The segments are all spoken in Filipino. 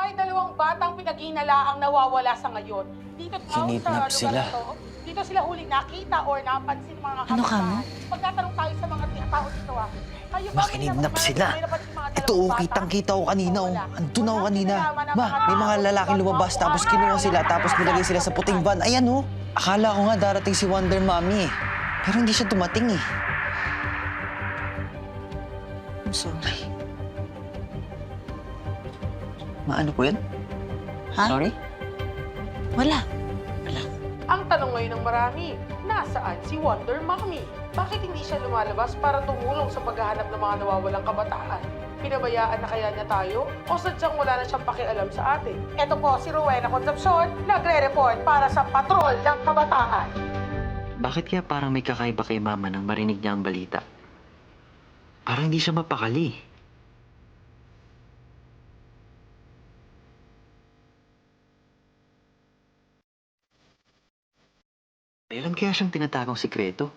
May dalawang batang pinaghinala ang nawawala sa ngayon. Dito daw Kinidnap sa sila. lugar na to, dito sila huling nakita or napansin mga Ano ka mo? Pagtatanong tayo sa mga tao dito kayo ba may Makinidnap sila. may napansin mga Ito, dalawang bata? kitang-kita ko kanina, oh. Wala. Andun ako kanina. Nalaman ng Ma, may mga tao, lalaking lumabas tapos kinuha sila tapos nilagay sila sa puting van. Ayan, oh. Akala ko nga darating si Wonder Mommy, eh. Pero hindi siya dumating, eh. I'm sorry. Maano po yan? Ha? Sorry? Wala. Ang tanong ngayon ng marami, nasaan si Wonder Mommy? Bakit hindi siya lumalabas para tumulong sa paghahanap ng mga nawawalang kabataan? Pinabayaan na kaya niya tayo? O sadyang wala na siyang pakialam sa atin? Ito po si Rowena Concepcion, nagre-report para sa Patrol ng Kabataan. Bakit kaya parang may kakaiba kay Mama nang marinig niya ang balita? Parang hindi siya mapakali. Meron kaya siyang tinatagong sikreto?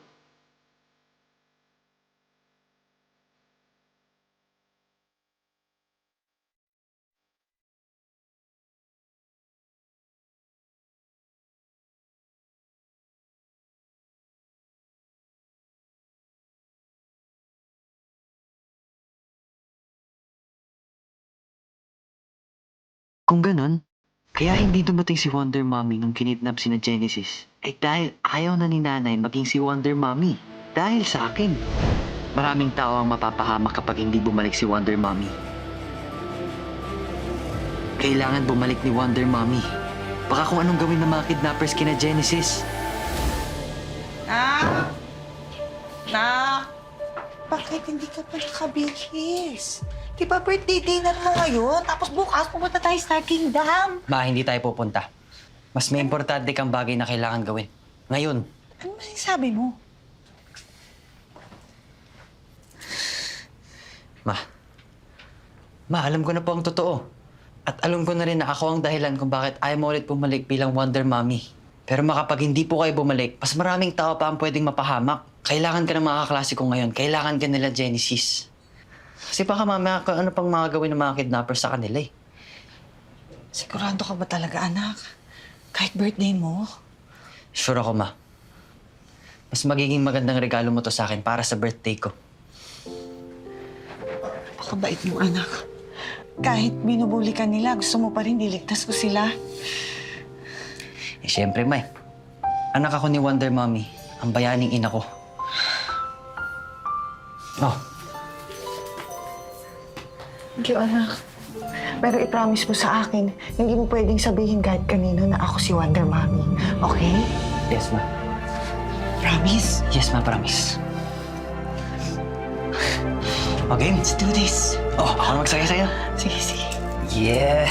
Kung ganon, kaya hindi dumating si Wonder Mommy nung kinidnap si na Genesis. Dahil ayaw na ni Nanay maging si Wonder Mommy. Dahil sa akin. Maraming tao ang mapapahamak kapag hindi bumalik si Wonder Mommy. Kailangan bumalik ni Wonder Mommy. Baka kung anong gawin ng mga kidnappers kina Genesis. Nak! Nak! Bakit hindi ka pa nakabihis? Di ba birthday dinner mo ngayon? Tapos bukas pumunta tayo sa Kingdom. Ma, hindi tayo pupunta. Mas may importante kang bagay na kailangan gawin. Ngayon. Ano ba sabi mo? Ma, alam ko na po ang totoo. At alam ko na rin na ako ang dahilan kung bakit ayaw mo ulit bumalik bilang Wonder Mommy. Pero kapag hindi po kayo bumalik, mas maraming tao pa ang pwedeng mapahamak. Kailangan ka ng mga kaklase ko ngayon. Kailangan ka nila Genesis. Kasi baka mamaya ano pang mga gawin ng mga kidnappers sa kanila, eh. Sigurado ka ba talaga, anak? Kahit birthday mo? Sure ako, Ma. Mas magiging magandang regalo mo to sa akin para sa birthday ko. Pakabait mo, anak. Kahit binubuli ka nila, gusto mo pa rin iligtas ko sila. Siyempre, Ma. Anak ako ni Wonder Mommy. Ang bayaning ina ko. Oh. Thank you, anak. Pero i-promise mo sa akin, hindi mo pwedeng sabihin kahit kanino na ako si Wonder Mommy. Okay? Yes, Ma. Promise? Yes, Ma. Promise. Okay, let's do this. Oh, ako magsaya sa'yo. Sige, sige. Yeah!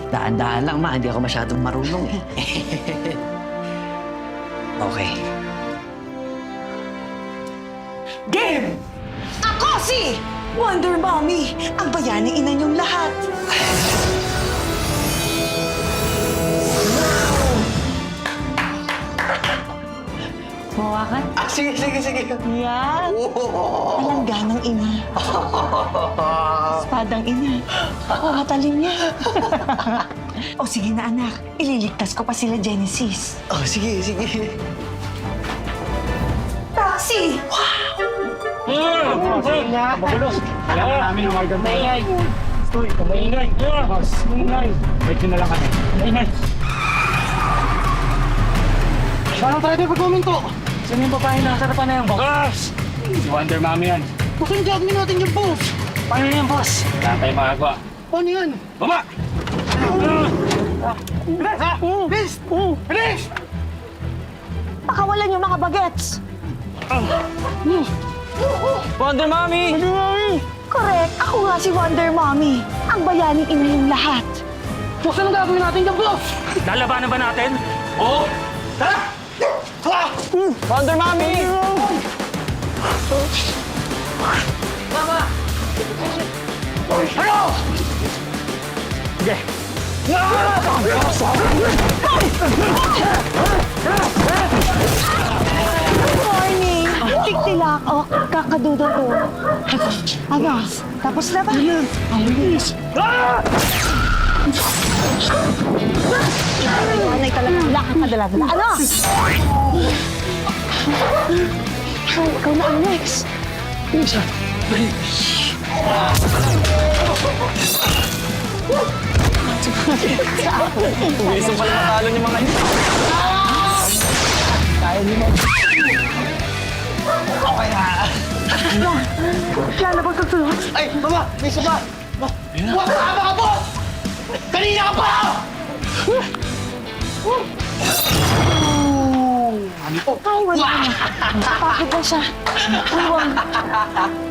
Daan-daan lang, Ma. Hindi ako masyadong marunong, eh. Okay. Game! Ako si Wonder Mommy, ang bayaning ina niyong lahat. Mawakan? Sige. Yan. Palangganang ina. Espadang ina. Matalim niya. O sige na, anak. Ililigtas ko pa sila Genesis. Oh, sige. Taxi! Magulos. Kailangan namin ng magandang maingay. Stoy, maingay. Boss, maingay. Medyo na lang kami. Maingay. Paano tayo tayo pagkuminto? Sino yung babae na sarapan na yung boss? Si Wonder Mommy yan. Bakit hindi admin natin yung boss? Paano yan, boss? Wala tayo magagawa. Paano yan? Baba! Bilis, ha? Bilis! Bilis! Pakawalan yung mga bagets. Wonder Mommy! Wonder Mommy! Correct. Ako nga si Wonder Mommy. Ang bayaning ina yung lahat. Boss, anong gagawin natin dyan, boss? Lalabanan ba natin? Oo! Tara! Wonder Mommy! Ano? Sige. Good morning. Tiktilak. O, kakadudo ko. Ano? Tapos na ba? Ang bilis! Ah! Nanay talaga, wala kang kadala-dala. Ano? Ikaw na, Alex. Gusto pala matalo niyo mga yun. Yan, napagkasunod. Ay, baba! May isa pa! Huwag kasama ka, boss! Kanina ka pa! Ay, wala na. Bakit ba siya? Iwan.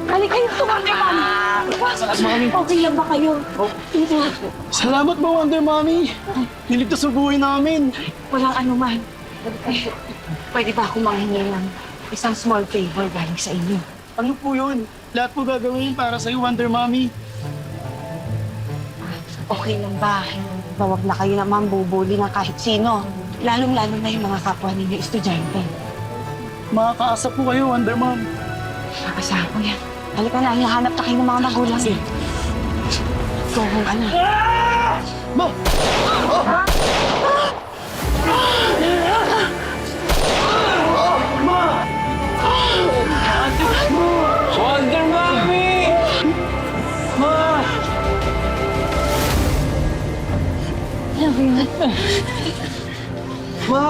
Halika kayo, tumangin, mami. Okay lang ba kayo? Salamat ba, Wonder Mommy? Niligtas ang buhay namin. Walang anuman. Pwede ba akong manghingi ng isang small favor galing sa inyo? Ano po yun? Lahat po gagawin para sa'yo, Wonder Mommy. Okay lang ba? Bawag na kayo naman bubuli ng kahit sino. Lalong-lalo na yung mga kapwa ninyo estudyante. Makakaasa po kayo, Wonder Mom. Nakasahan ko yan. Halika na, hinahanap na kayo ng mga magulang. Go home ka na. Ma! Wonder Mommy! Ma! Ma!